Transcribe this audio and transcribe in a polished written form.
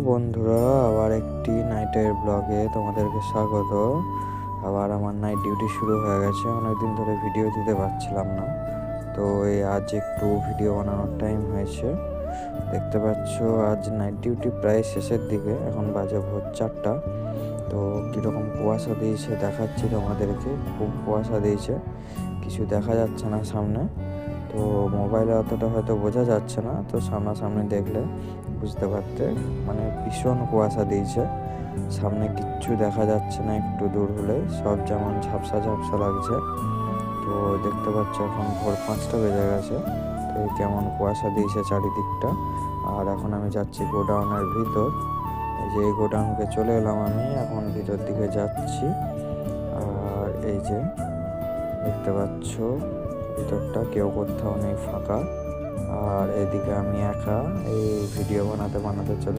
বন্ধুরা, আবার একটি নাইটের ব্লগে তোমাদেরকে স্বাগত। আবার আমার নাইট ডিউটি শুরু হয়ে গেছে। অনেকদিন ধরে ভিডিও দিতে পারছিলাম না, তো এই আজ একটু ভিডিও বানানোর টাইম হয়েছে। দেখতে পাচ্ছ আজ নাইট ডিউটি প্রায় শেষের দিকে, এখন বাজে ভোর 4টা। তো কীরকম কুয়াশা দিয়েছে দেখাচ্ছি তোমাদেরকে। খুব কুয়াশা দিয়েছে, কিছু দেখা যাচ্ছে না সামনে। তো মোবাইলে অতটা হয়তো বোঝা যাচ্ছে না, তো সামনাসামনি দেখলে বুঝতে পারতে। মানে ভীষণ কুয়াশা দিয়েছে, সামনে কিচ্ছু দেখা যাচ্ছে না। একটু দূর হলে সব যেমন ঝাপসা ঝাপসা লাগছে। তো দেখতে পাচ্ছ এখন ভোর 5টা বেজে গেছে। তো এই কেমন কুয়াশা দিয়েছে চারিদিকটা। আর এখন আমি যাচ্ছি গোডাউনের ভিতর। এই যে এই গোডাউনকে চলে এলাম আমি, এখন ভিতর দিকে যাচ্ছি। আর এই যে দেখতে পাচ্ছ ভিতরটা কেউ কোথাও নেই, ফাঁকা। আর এদিকে আমি একা এই ভিডিও বানাতে বানাতে চলে